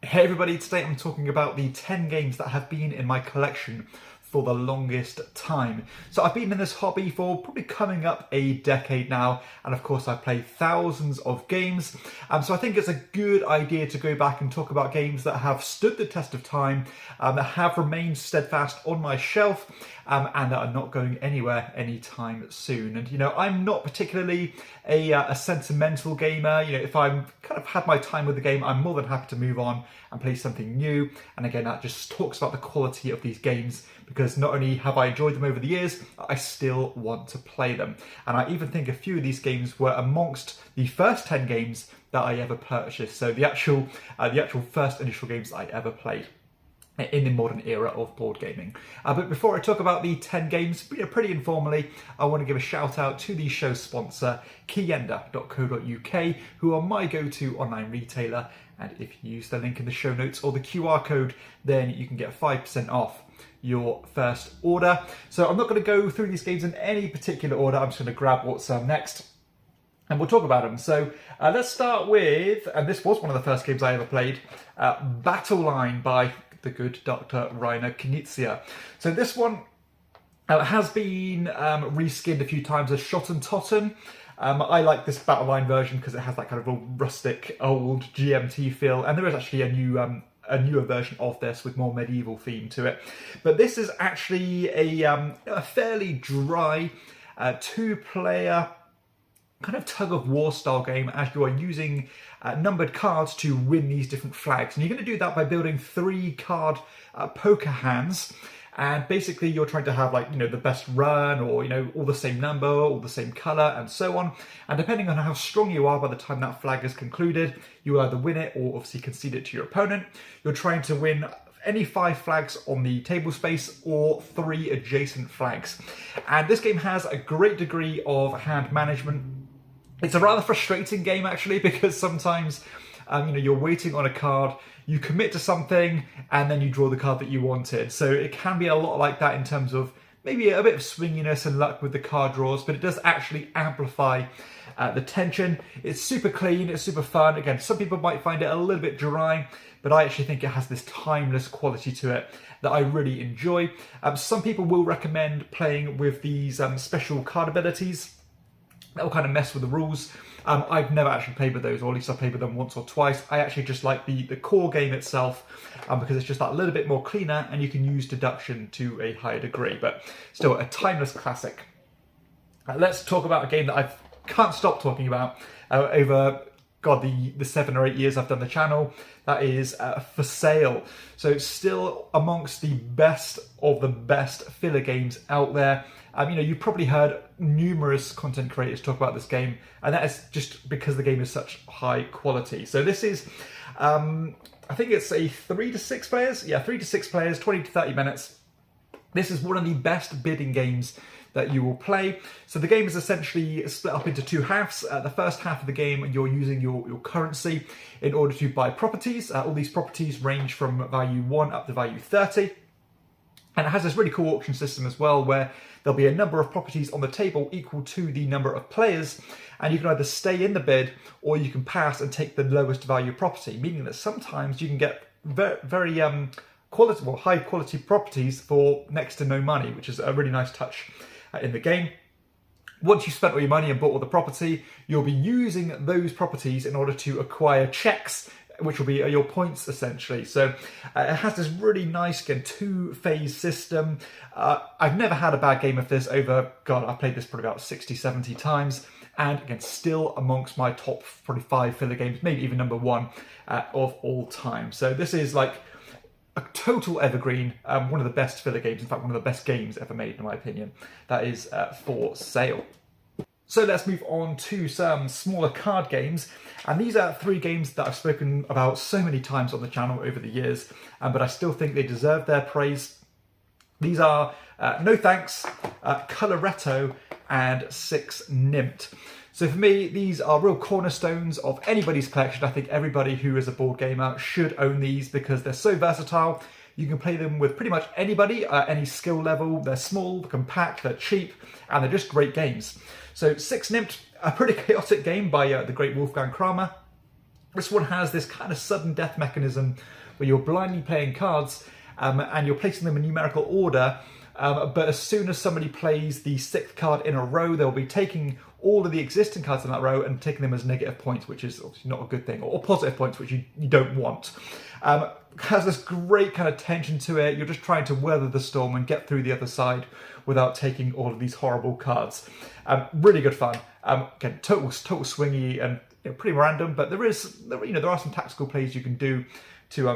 Hey everybody, today I'm talking about the 10 games that have been in my collection for the longest time. So I've been in this hobby for probably coming up a decade now, and of course I've played thousands of games. So I think it's a good idea to go back and talk about games that have stood the test of time, that have remained steadfast on my shelf, and that are not going anywhere anytime soon. And I'm not particularly a sentimental gamer. If I'm kind of had my time with the game, I'm more than happy to move on and play something new. And again, that just talks about the quality of these games, because not only have I enjoyed them over the years, I still want to play them. And I even think a few of these games were amongst the first 10 games that I ever purchased. So the actual first initial games I ever played in the modern era of board gaming. But before I talk about the 10 games, pretty informally, I want to give a shout out to the show sponsor, Keyenda.co.uk, who are my go-to online retailer. And if you use the link in the show notes or the QR code, then you can get 5% off your first order. So I'm not going to go through these games in any particular order. I'm just going to grab what's next and we'll talk about them. So let's start with, and this was one of the first games I ever played, Battle Line by the good Dr. Rainer Knizia. So this one has been reskinned a few times as Shot and Totten. I like this Battle Line version because it has that kind of real rustic old GMT feel, and there is actually a newer version of this with more medieval theme to it. But this is actually a fairly dry two-player kind of tug-of-war style game, as you are using numbered cards to win these different flags. And you're going to do that by building 3 card poker hands. And basically you're trying to have the best run, or all the same number, all the same colour, and so on. And depending on how strong you are by the time that flag is concluded, you will either win it or obviously concede it to your opponent. You're trying to win any 5 flags on the table space or 3 adjacent flags. And this game has a great degree of hand management. It's a rather frustrating game actually, because sometimes you're waiting on a card, you commit to something, and then you draw the card that you wanted. So it can be a lot like that in terms of maybe a bit of swinginess and luck with the card draws, but it does actually amplify the tension. It's super clean, it's super fun. Again, some people might find it a little bit dry, but I actually think it has this timeless quality to it that I really enjoy. Some people will recommend playing with these special card abilities that will kind of mess with the rules. I've never actually played with those, or at least I've played with them once or twice. I actually just like the core game itself, because it's just that little bit more cleaner, and you can use deduction to a higher degree, but still a timeless classic. Let's talk about a game that I can't stop talking about over the 7 or 8 years I've done the channel. That is For Sale. So it's still amongst the best of the best filler games out there. You've probably heard numerous content creators talk about this game, and that is just because the game is such high quality. So this is, I think it's a 3 to 6 players. Yeah, 3 to 6 players, 20 to 30 minutes. This is one of the best bidding games that you will play. So the game is essentially split up into 2 halves. The first half of the game, you're using your currency in order to buy properties. All these properties range from value 1 up to value 30. And it has this really cool auction system as well, where there'll be a number of properties on the table equal to the number of players, and you can either stay in the bid or you can pass and take the lowest value property, meaning that sometimes you can get very high quality properties for next to no money, which is a really nice touch in the game. Once you've spent all your money and bought all the property, you'll be using those properties in order to acquire checks, which will be your points essentially. So it has this really nice, again, 2-phase system. I've never had a bad game of this over, I've played this probably about 60, 70 times. And again, still amongst my top probably 5 filler games, maybe even number 1 of all time. So this is like a total evergreen, one of the best filler games, in fact one of the best games ever made in my opinion. That is For Sale. So let's move on to some smaller card games, and these are 3 games that I've spoken about so many times on the channel over the years, but I still think they deserve their praise. These are No Thanks, Coloretto, and 6 Nimmt. So for me, these are real cornerstones of anybody's collection. I think everybody who is a board gamer should own these because they're so versatile. You can play them with pretty much anybody, any skill level. They're small, they're compact, they're cheap, and they're just great games. So 6 Nimmt, a pretty chaotic game by the great Wolfgang Kramer. This one has this kind of sudden death mechanism where you're blindly playing cards and you're placing them in numerical order, but as soon as somebody plays the 6th card in a row, they'll be taking all of the existing cards in that row and taking them as negative points, which is obviously not a good thing, or positive points, which you don't want. Has this great kind of tension to it. You're just trying to weather the storm and get through the other side without taking all of these horrible cards. Really good fun. Again, total swingy and pretty random, but there are some tactical plays you can do to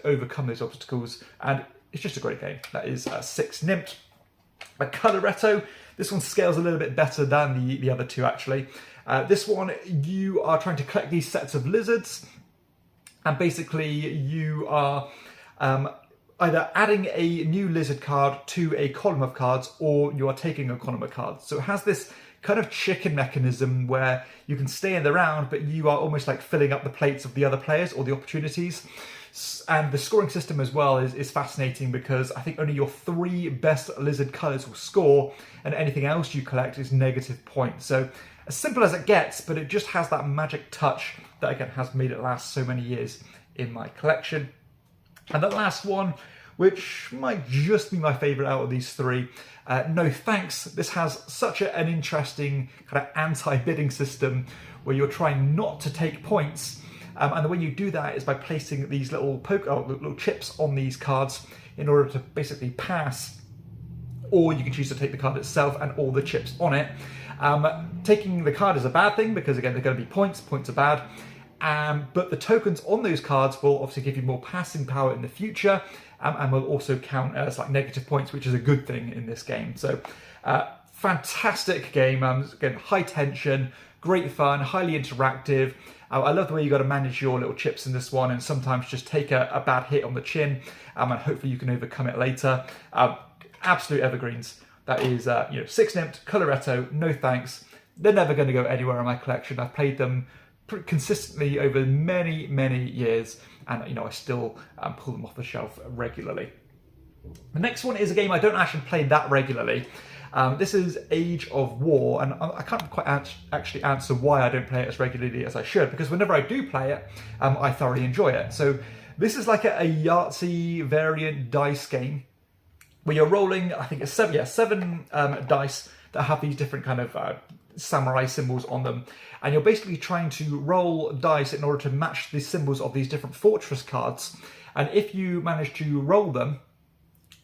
overcome those obstacles, and it's just a great game. That is 6 Nimmt. A Coloretto. This one scales a little bit better than the other two, actually. This one, you are trying to collect these sets of lizards, and basically you are either adding a new lizard card to a column of cards, or you are taking a column of cards. So it has this kind of chicken mechanism where you can stay in the round, but you are almost like filling up the plates of the other players or the opportunities. And the scoring system as well is fascinating, because I think only your 3 best lizard colours will score, and anything else you collect is negative points. So as simple as it gets, but it just has that magic touch that again has made it last so many years in my collection. And the last one, which might just be my favourite out of these 3, No Thanks. This has such an interesting kind of anti-bidding system where you're trying not to take points. And the way you do that is by placing these little chips on these cards in order to basically pass, or you can choose to take the card itself and all the chips on it. Taking the card is a bad thing because, again, they're going to be points. Points are bad. But the tokens on those cards will obviously give you more passing power in the future, and will also count as like negative points, which is a good thing in this game. So fantastic game. Again, high tension, great fun, highly interactive. I love the way you got to manage your little chips in this one, and sometimes just take a bad hit on the chin, and hopefully you can overcome it later. Absolute evergreens. That is 6 Nimmt, Coloretto, No Thanks. They're never going to go anywhere in my collection. I've played them pretty consistently over many, many years, and I still pull them off the shelf regularly. The next one is a game I don't actually play that regularly. This is Age of War, and I can't quite actually answer why I don't play it as regularly as I should, because whenever I do play it, I thoroughly enjoy it. So this is like a Yahtzee variant dice game where you're rolling, I think it's 7 dice that have these different kind of samurai symbols on them, and you're basically trying to roll dice in order to match the symbols of these different fortress cards. And if you manage to roll them,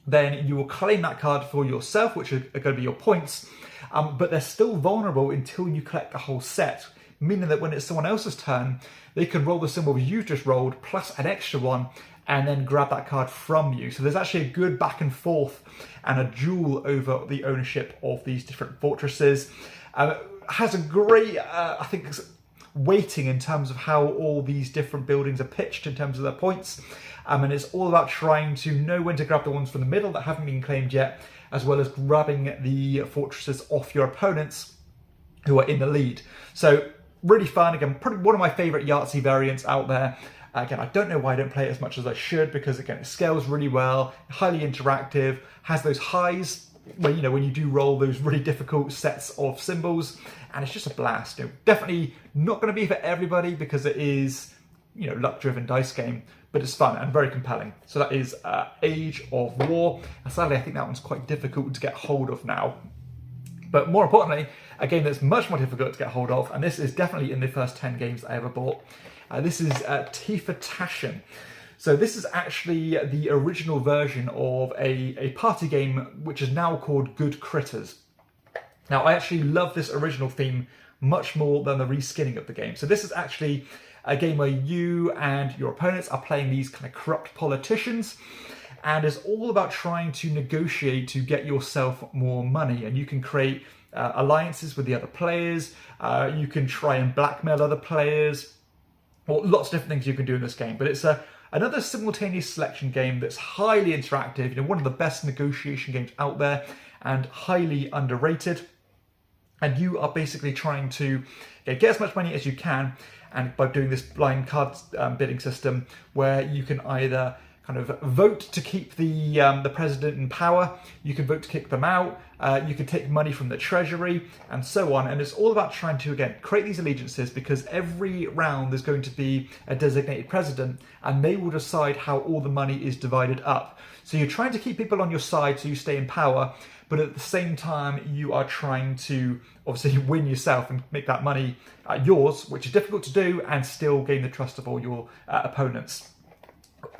then you will claim that card for yourself, which are going to be your points, but they're still vulnerable until you collect the whole set, meaning that when it's someone else's turn, they can roll the symbol you've just rolled plus an extra one and then grab that card from you. So there's actually a good back and forth and a duel over the ownership of these different fortresses. Has a great, I think, weighting in terms of how all these different buildings are pitched in terms of their points. And it's all about trying to know when to grab the ones from the middle that haven't been claimed yet, as well as grabbing the fortresses off your opponents who are in the lead. So really fun. Again, probably one of my favourite Yahtzee variants out there. Again, I don't know why I don't play it as much as I should, because again, it scales really well, highly interactive, has those highs where, when you do roll those really difficult sets of symbols, and it's just a blast. Definitely not going to be for everybody because it is, luck-driven dice game, but it's fun and very compelling. So that is Age of War. And sadly, I think that one's quite difficult to get hold of now. But more importantly, a game that's much more difficult to get hold of, and this is definitely in the first 10 games I ever bought. This is Tashen. So this is actually the original version of a party game which is now called Good Critters. Now, I actually love this original theme much more than the reskinning of the game. So this is actually a game where you and your opponents are playing these kind of corrupt politicians, and it's all about trying to negotiate to get yourself more money. And you can create alliances with the other players, you can try and blackmail other players, or lots of different things you can do in this game. But it's another simultaneous selection game that's highly interactive, one of the best negotiation games out there, and highly underrated. And you are basically trying to get as much money as you can, and by doing this blind card bidding system, where you can either kind of vote to keep the president in power. You can vote to kick them out. You can take money from the treasury and so on. And it's all about trying to, again, create these allegiances, because every round there's going to be a designated president and they will decide how all the money is divided up. So you're trying to keep people on your side so you stay in power, but at the same time you are trying to obviously win yourself and make that money yours, which is difficult to do, and still gain the trust of all your opponents.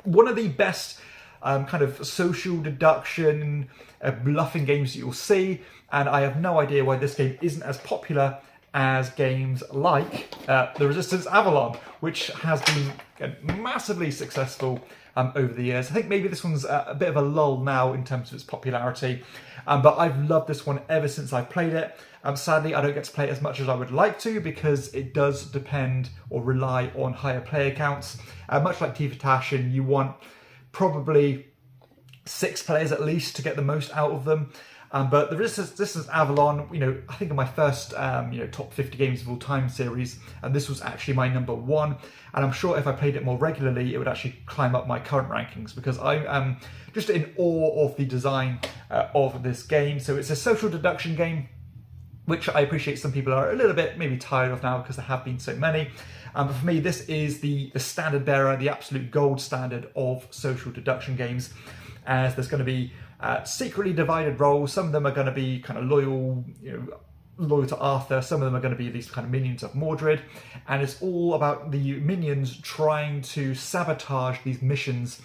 One of the best kind of social deduction bluffing games that you'll see, and I have no idea why this game isn't as popular as games like the Resistance Avalon, which has been massively successful over the years. I think maybe this one's a bit of a lull now in terms of its popularity, but I've loved this one ever since I've played it. Sadly, I don't get to play it as much as I would like to, because it does depend or rely on higher player counts. Much like Tea for Tashin, you want probably 6 players at least to get the most out of them. But the Resistance Avalon, I think in my first, top 50 games of all time series, and this was actually my number 1. And I'm sure if I played it more regularly, it would actually climb up my current rankings, because I am just in awe of the design of this game. So it's a social deduction game, which I appreciate some people are a little bit maybe tired of now, because there have been so many. But for me, this is the standard bearer, the absolute gold standard of social deduction games, as there's going to be secretly divided roles. Some of them are going to be kind of loyal to Arthur. Some of them are going to be these kind of minions of Mordred, and it's all about the minions trying to sabotage these missions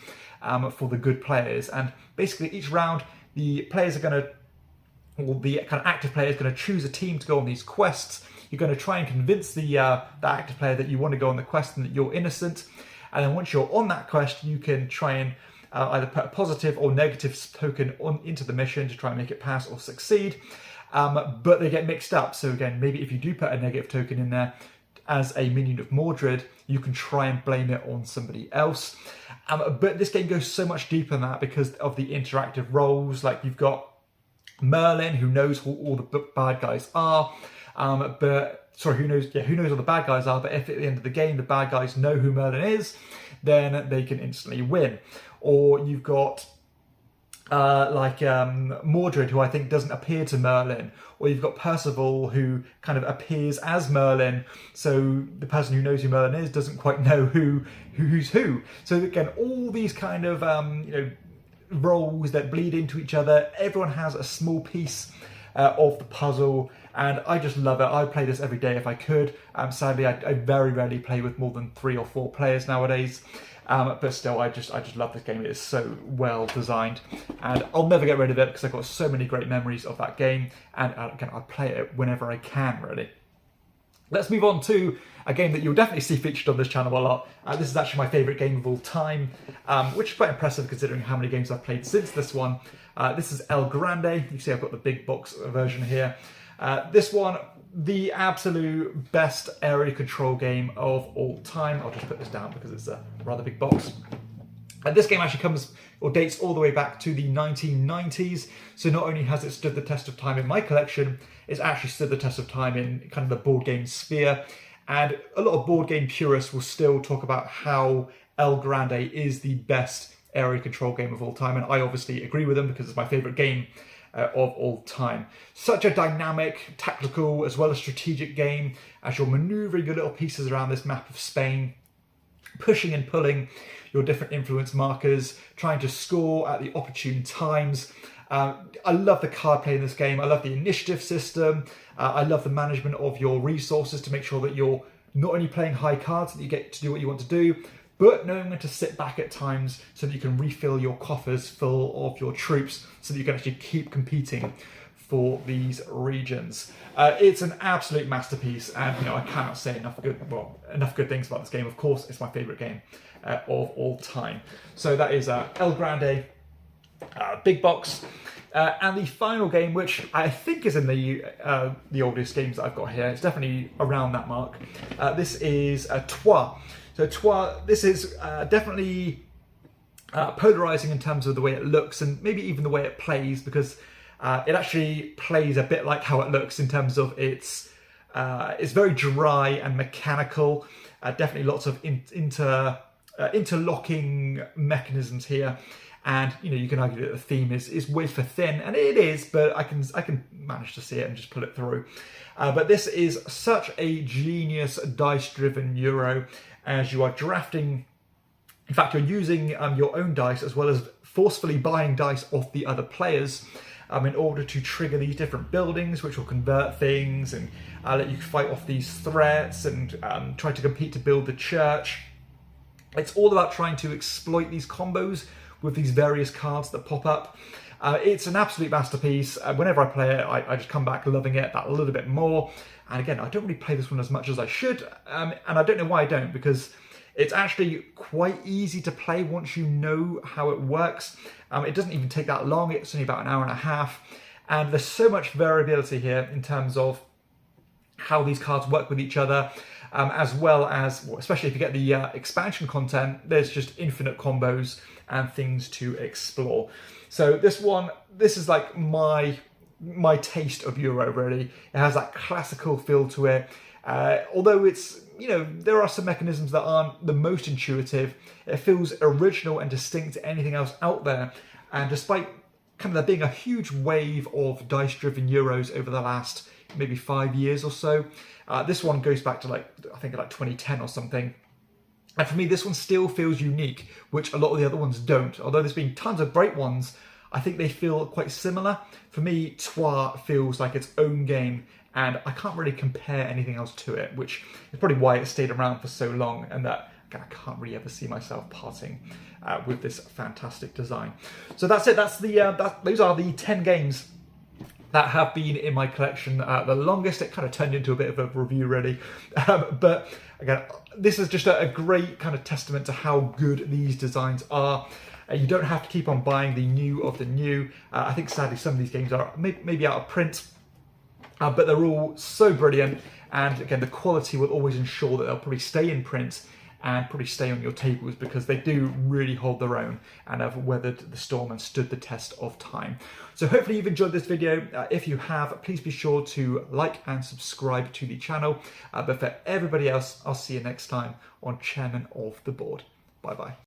for the good players. And basically, each round, the players are going to, or the kind of active player is going to choose a team to go on these quests. You're going to try and convince the active player that you want to go on the quest and that you're innocent. And then once you're on that quest, you can try and either put a positive or negative token into the mission to try and make it pass or succeed. But they get mixed up. So again, maybe if you do put a negative token in there as a minion of Mordred, you can try and blame it on somebody else. But this game goes so much deeper than that because of the interactive roles. Like you've got Merlin, who knows who all the bad guys are, who knows all the bad guys are, but if at the end of the game the bad guys know who Merlin is, then they can instantly win. Or you've got Mordred, who I think doesn't appear to Merlin, or you've got Percival, who kind of appears as Merlin, so the person who knows who Merlin is doesn't quite know who's who. So again, all these kind of roles that bleed into each other. Everyone has a small piece of the puzzle, and I just love it. I play this every day if I could. Sadly, I very rarely play with more than 3 or 4 players nowadays. But still, I just love this game. It is so well designed, and I'll never get rid of it because I've got so many great memories of that game, and again, I play it whenever I can, really. Let's move on to a game that you'll definitely see featured on this channel a lot. This is actually my favourite game of all time, which is quite impressive considering how many games I've played since this one. This is El Grande. You can see I've got the big box version here. This one, the absolute best area control game of all time. I'll just put this down because it's a rather big box. And this game actually dates all the way back to the 1990s. So not only has it stood the test of time in my collection, it's actually stood the test of time in kind of the board game sphere. And a lot of board game purists will still talk about how El Grande is the best area control game of all time. And I obviously agree with them because it's my favourite game of all time. Such a dynamic, tactical, as well as strategic game as you're manoeuvring your little pieces around this map of Spain, pushing and pulling your different influence markers, trying to score at the opportune times. I love the card play in this game. I love the initiative system. I love the management of your resources to make sure that you're not only playing high cards, that you get to do what you want to do, but knowing when to sit back at times so that you can refill your coffers full of your troops so that you can actually keep competing for these regions. It's an absolute masterpiece, and I cannot say enough good things about this game. Of course, it's my favourite game of all time. So that is El Grande, big box. And the final game, which I think is in the oldest games that I've got here, it's definitely around that mark. This is Trois. So Trois, this is definitely polarizing in terms of the way it looks and maybe even the way it plays, because it actually plays a bit like how it looks in terms of it's very dry and mechanical. Definitely lots of interlocking mechanisms here. And you can argue that the theme is wafer thin, and it is, but I can manage to see it and just pull it through. But this is such a genius dice-driven Euro, as you are drafting. In fact, you're using your own dice as well as forcefully buying dice off the other players in order to trigger these different buildings, which will convert things and let you fight off these threats and try to compete to build the church. It's all about trying to exploit these combos with these various cards that pop up. It's an absolute masterpiece. Whenever I play it, I just come back loving it that little bit more. And again, I don't really play this one as much as I should, and I don't know why I don't, because it's actually quite easy to play once you know how it works. It doesn't even take that long. It's only about an hour and a half. And there's so much variability here in terms of how these cards work with each other, as well as, well, especially if you get the expansion content, there's just infinite combos and things to explore. So this is like my taste of Euro, really. It has that classical feel to it. Although it's, there are some mechanisms that aren't the most intuitive. It feels original and distinct to anything else out there. And despite kind of there being a huge wave of dice-driven Euros over the last maybe 5 years or so, this one goes back to I think 2010 or something. And for me, this one still feels unique, which a lot of the other ones don't. Although there's been tons of great ones, I think they feel quite similar. For me, Trois feels like its own game, and I can't really compare anything else to it, which is probably why it stayed around for so long, and that again, I can't really ever see myself parting with this fantastic design. So that's it. Those are the 10 games that have been in my collection the longest. It kind of turned into a bit of a review, really. But again, this is just a great kind of testament to how good these designs are. You don't have to keep on buying the new of the new. I think sadly some of these games are maybe out of print, but they're all so brilliant. And again, the quality will always ensure that they'll probably stay in print and probably stay on your tables, because they do really hold their own and have weathered the storm and stood the test of time. So hopefully you've enjoyed this video. If you have, please be sure to like and subscribe to the channel. But for everybody else, I'll see you next time on Chairman of the Board. Bye bye.